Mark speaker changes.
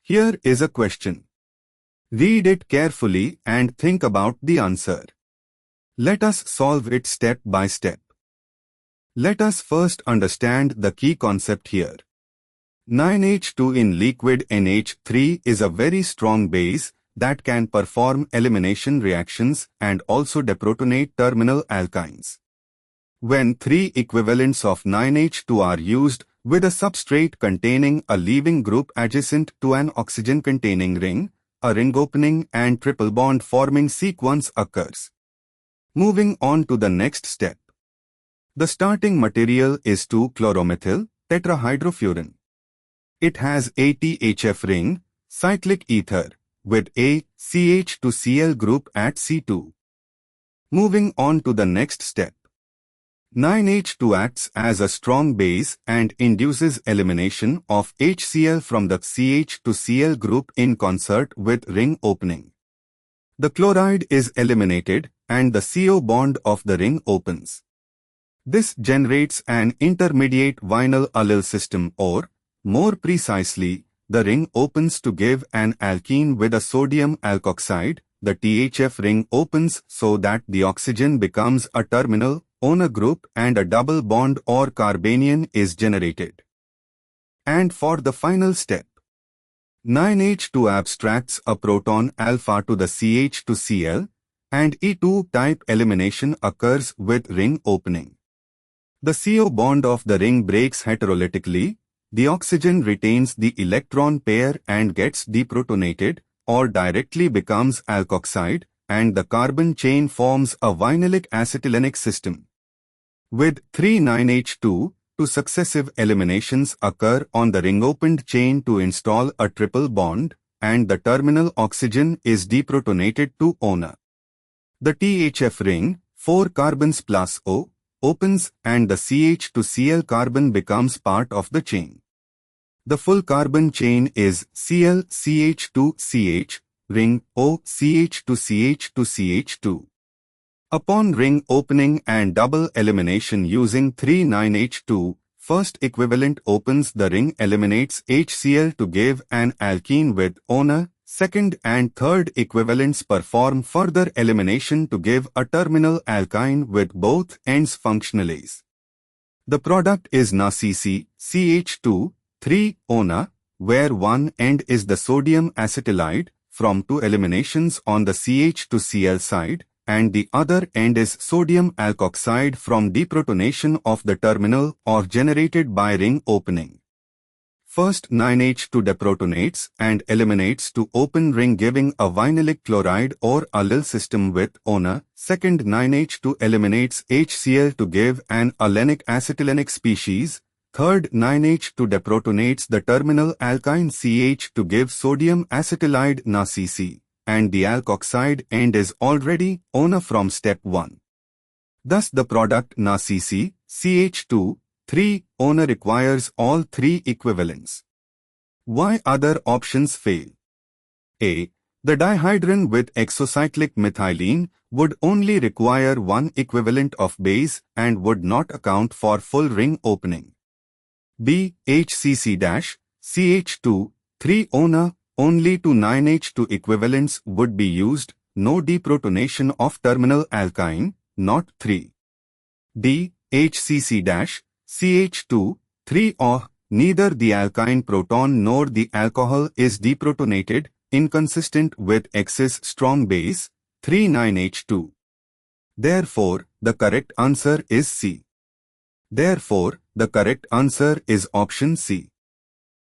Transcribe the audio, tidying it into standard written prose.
Speaker 1: Here is a question. Read it carefully and think about the answer. Let us solve it step by step. Let us first understand the key concept here. NaNH2 in liquid NH3 is a very strong base that can perform elimination reactions and also deprotonate terminal alkynes. When three equivalents of NaNH2 are used with a substrate containing a leaving group adjacent to an oxygen-containing ring, a ring opening and triple bond forming sequence occurs. Moving on to the next step. The starting material is 2-chloromethyl tetrahydrofuran. It has a THF ring, cyclic ether, with a CH2Cl group at C2. Moving on to the next step. NaNH2 acts as a strong base and induces elimination of HCl from the CH2Cl group in concert with ring opening. The chloride is eliminated and the CO bond of the ring opens. This generates an intermediate vinyl allyl system, or, more precisely, the ring opens to give an alkene with a sodium alkoxide. The THF ring opens so that the oxygen becomes a terminal on group and a double bond or carbanion is generated. And for the final step, NaNH2 abstracts a proton alpha to the CH2Cl and E2 type elimination occurs with ring opening. The CO bond of the ring breaks heterolytically, the oxygen retains the electron pair and gets deprotonated or directly becomes alkoxide, and the carbon chain forms a vinylic acetylenic system. With 3 NaNH2, 2 successive eliminations occur on the ring-opened chain to install a triple bond, and the terminal oxygen is deprotonated to ONA. The THF ring, 4 carbons plus O, opens and the CH2Cl carbon becomes part of the chain. The full carbon chain is Cl-CH2-CH, ring O-CH2-CH2-CH2. Upon ring opening and double elimination using 3 NaNH2, first equivalent opens the ring, eliminates HCl to give an alkene with ONA. Second and third equivalents perform further elimination to give a terminal alkyne with both ends functionalase. The product is NaCC, CH2, 3 ONA, where one end is the sodium acetylide from 2 eliminations on the CH2Cl side, and the other end is sodium alkoxide from deprotonation of the terminal or generated by ring opening. First NaNH2 deprotonates and eliminates to open ring, giving a vinylic chloride or allyl system with ONA. Second NaNH2 eliminates HCl to give an alenic acetylenic species. Third NaNH2 deprotonates the terminal alkyne CH to give sodium acetylide NaCC, and the alkoxide end is already ONA from step 1. Thus the product NaCC, CH2, 3 ONA requires all 3 equivalents. Why other options fail? A. The dihydrin with exocyclic methylene would only require 1 equivalent of base and would not account for full ring opening. B. HCC-CH2, 3 ONA, only 2 NaNH2 equivalents would be used, no deprotonation of terminal alkyne, not 3. D. HCC-CH2, 3 OH, neither the alkyne proton nor the alcohol is deprotonated, inconsistent with X's strong base, 3 NaNH2. Therefore, the correct answer is C. Therefore, the correct answer is option C.